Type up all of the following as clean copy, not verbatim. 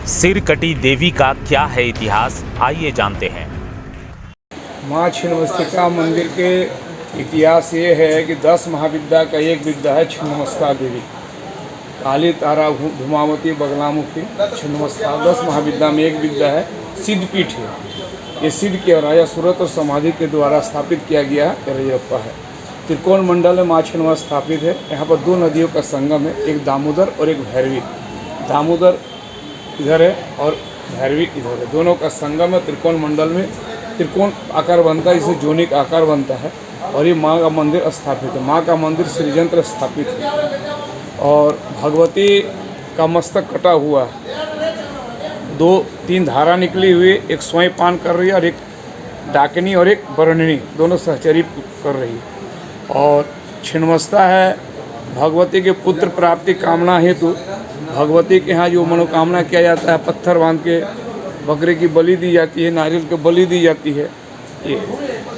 सिरकटी देवी का क्या है इतिहास, आइए जानते हैं। माँ छिन्नमस्तिका मंदिर के इतिहास ये है कि 10 महाविद्या का एक विद्या है छिन्नमस्तिका देवी। काली, तारा, धूमावती, बगलामुखी, छिन्नमस्तिका 10 महाविद्या में एक विद्या है। सिद्धपीठ है। ये सिद्ध के राजा सूरत और समाधि के द्वारा स्थापित किया गया रजरप्पा है। त्रिकोण मंडल में माँ छिन्नमस्तिका स्थापित है। यहाँ पर 2 नदियों का संगम है, एक दामोदर और एक भैरवी। दामोदर इधर है और भैरवी इधर है, दोनों का संगम है। त्रिकोण मंडल में त्रिकोण आकार बनता है, इसे जोनी का आकार बनता है और ये माँ का मंदिर स्थापित है। माँ का मंदिर श्रीयंत्र स्थापित है और भगवती का मस्तक कटा हुआ है। 2-3 धारा निकली हुई, एक स्वयं पान कर रही है और एक डाकिनी और एक वर्णिनी, दोनों सहचरी कर रही है। और छिन्नमस्तिका है भगवती के पुत्र प्राप्ति कामना हेतु भगवती के यहाँ जो मनोकामना किया जाता है, पत्थर बांध के बकरे की बलि दी जाती है, नारियल की बलि दी जाती है। ये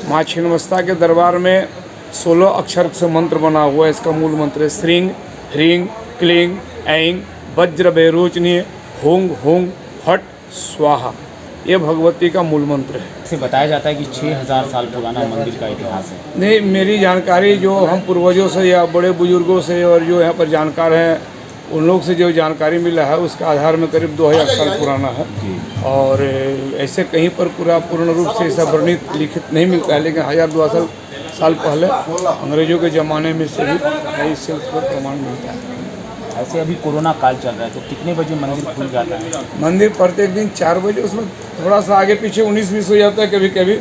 माँ छिन्नमस्तिका के दरबार में 16 अक्षर से मंत्र बना हुआ है। इसका मूल मंत्र है श्रींग ह्रींग क्लींग ऐंग वज्र बेरोचनीय होंग होंग फट स्वाहा। ये भगवती का मूल मंत्र है। से बताया जाता है कि 6000 साल पुराना मंदिर का इतिहास है। नहीं, मेरी जानकारी जो हम पूर्वजों से या बड़े बुजुर्गों से और जो यहाँ पर जानकार हैं उन लोग से जो जानकारी मिला है उसका आधार में करीब 2000 साल पुराना है। और ऐसे कहीं पर पूर्ण रूप से ऐसा वर्णित लिखित नहीं मिलता है, लेकिन 1000-2000 साल पहले अंग्रेजों के ज़माने में से भी इससे उस पर प्रमाण मिलता है। ऐसे अभी कोरोना काल चल रहा है तो कितने बजे मंदिर खुल जाता है? मंदिर प्रत्येक दिन 4 बजे, उसमें थोड़ा सा आगे पीछे 19-20 हो जाता है कभी कभी,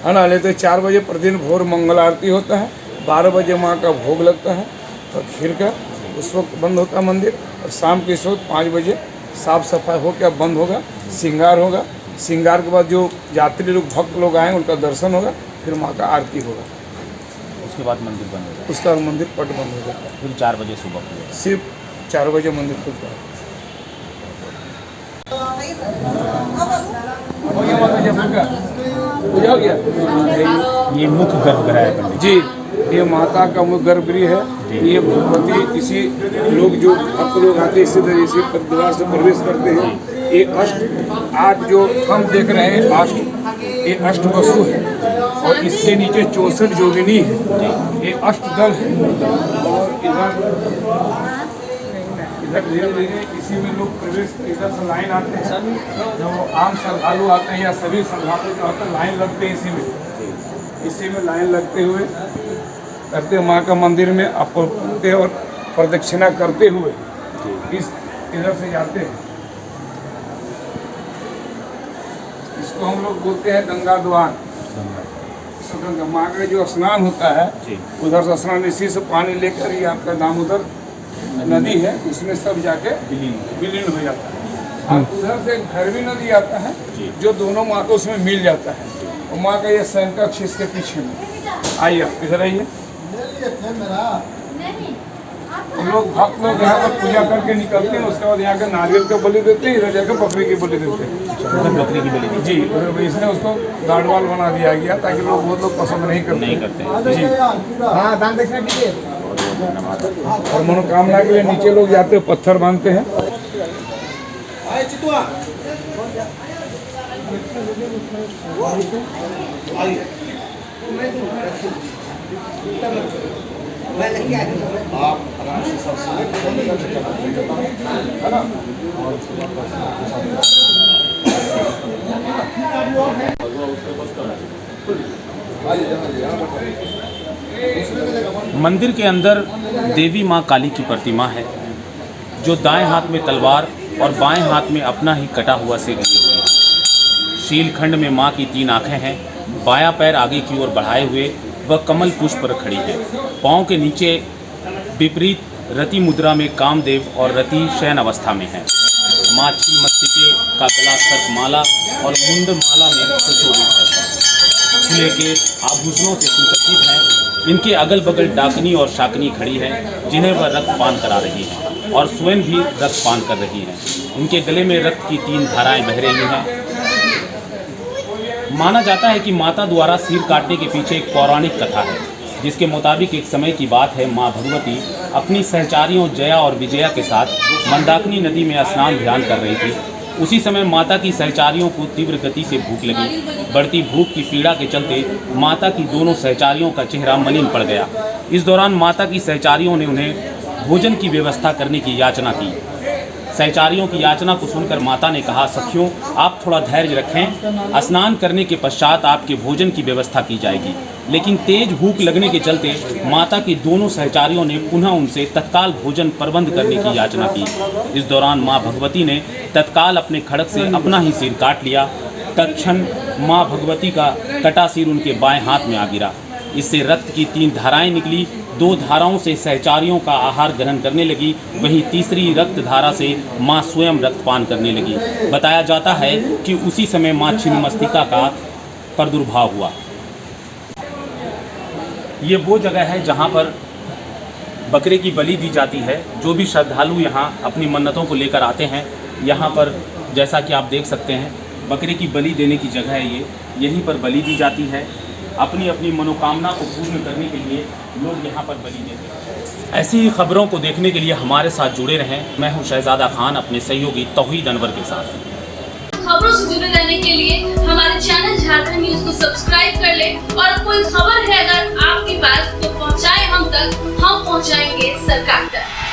है ना। लेते 4 बजे प्रतिदिन भोर मंगल आरती होता है, 12 बजे माँ का भोग लगता है और खीर का, उस वक्त बंद होता है मंदिर। और शाम के इस वक्त 5 बजे साफ़ सफाई हो के बंद होगा, श्रृंगार होगा। श्रृंगार के बाद जो यात्री लोग भक्त लोग आएँ उनका दर्शन होगा, फिर माँ का आरती होगा। उसके बाद मंदिर बंद हो जाता है। उसका मंदिर पट बंद हो जाता है। फिर 4 बजे सुबह खुलेगा। सिर्फ 4 बजे मंदिर खुलता है। हो गया। ये मुख्य गर्भगृह है पंडित जी, ये माता का मुख्य गर्भगृह है। ये भगवती इसी लोग जो भक्त लोग आते हैं इसी तरह इसी द्वार से प्रवेश करते हैं। ये 8 जो हम देख रहे हैं 8, ये अष्टवसु है और इसके नीचे 64 जोगिनी है। ये अष्टदल है और इधर धीरे धीरे इसी में लोग प्रवेश, इधर से लाइन आते हैं। जब आम श्रद्धालु आते हैं या सभी श्रद्धालु जो आते हैं लाइन लगते हैं इसी में लाइन लगते हुए करते माँ का मंदिर में अपने और प्रदक्षिणा करते हुए इस इधर से जाते हैं। इसको हम लोग बोलते हैं गंगा द्वार। गंगा माँ का जो स्नान होता है उधर से स्नान, इसी से पानी लेकर ये आपका दामोदर नदी है उसमें सब जाके विलीन हो जाता है। और उधर से एक भैरवी नदी आता है जो दोनों माँ को उसमें मिल जाता है। और माँ का ये शंकर इसके पीछे में। आइए आप इधर आइए। हम लोग भक्त लोग यहाँ पर पूजा करके निकलते हैं, उसके बाद यहाँ के नारियल का बलि देते हैं, इधर जाकर बकरी की बलि देते हैं। बकरी की बलि जी, इसने उसको गार्डवाल बना दिया गया ताकि लोग बहुत लोग पसंद नहीं करते जी। हाँ, दान दक्षिणा कीजिए। और मनोकामना के लिए नीचे लोग जाते हैं, पत्थर बांधते हैं। मंदिर के अंदर देवी माँ काली की प्रतिमा है जो दाएं हाथ में तलवार और बाएं हाथ में अपना ही कटा हुआ सिर लिए हुए है। शीलखंड में माँ की 3 आंखें हैं। बायां पैर आगे की ओर बढ़ाए हुए वह कमल पुष्प पर खड़ी है। पाँव के नीचे विपरीत रति मुद्रा में कामदेव और रति शयन अवस्था में है। माँ छिन्नमस्तिका का गला सर्पमाला और मुंड माला में सुशोभित है। खुले केस आभूषणों से सुसज्जित हैं। इनके अगल बगल डाकनी और शाकनी खड़ी हैं जिन्हें वह रक्तपान करा रही हैं और स्वयं भी रक्तपान कर रही हैं। इनके गले में रक्त की 3 धाराएं बह रही हैं। माना जाता है कि माता द्वारा सिर काटने के पीछे एक पौराणिक कथा है जिसके मुताबिक एक समय की बात है, माँ भगवती अपनी सहचारियों जया और विजया के साथ मंदाकिनी नदी में स्नान ध्यान कर रही थी। उसी समय माता की सहचारियों को तीव्र गति से भूख लगी। बढ़ती भूख की पीड़ा के चलते माता की दोनों सहचारियों का चेहरा मलिन पड़ गया। इस दौरान माता की सहचारियों ने उन्हें भोजन की व्यवस्था करने की याचना की। सहचारियों की याचना को सुनकर माता ने कहा, सखियों आप थोड़ा धैर्य रखें, स्नान करने के पश्चात आपके भोजन की व्यवस्था की जाएगी। लेकिन तेज भूख लगने के चलते माता की दोनों सहचारियों ने पुनः उनसे तत्काल भोजन प्रबंध करने की याचना की। इस दौरान माँ भगवती ने तत्काल अपने खड़ग से अपना ही सिर काट लिया। तत्क्षण माँ भगवती का कटा सिर उनके बाएं हाथ में आ गिरा। इससे रक्त की 3 धाराएं निकली। 2 धाराओं से सहचारियों का आहार ग्रहण करने लगी, वहीं तीसरी रक्त धारा से माँ स्वयं रक्तपान करने लगी। बताया जाता है कि उसी समय माँ छिन्नमस्तिका का प्रादुर्भाव हुआ। ये वो जगह है जहाँ पर बकरे की बलि दी जाती है। जो भी श्रद्धालु यहाँ अपनी मन्नतों को लेकर आते हैं, यहाँ पर जैसा कि आप देख सकते हैं बकरे की बलि देने की जगह है ये। यहीं पर बलि दी जाती है। अपनी अपनी मनोकामना को पूर्ण करने के लिए लोग यहाँ पर बलि देते हैं। ऐसी ही खबरों को देखने के लिए हमारे साथ जुड़े रहें। मैं हूँ शहजादा खान अपने सहयोगी तौहीद अनवर के साथ। खबरों से जुड़े रहने के लिए हमारे चैनल झारखंड न्यूज को सब्सक्राइब कर ले और कोई खबर है अगर आपके पास तो पहुंचाए हम तक, हम पहुंचाएंगे सरकार तक।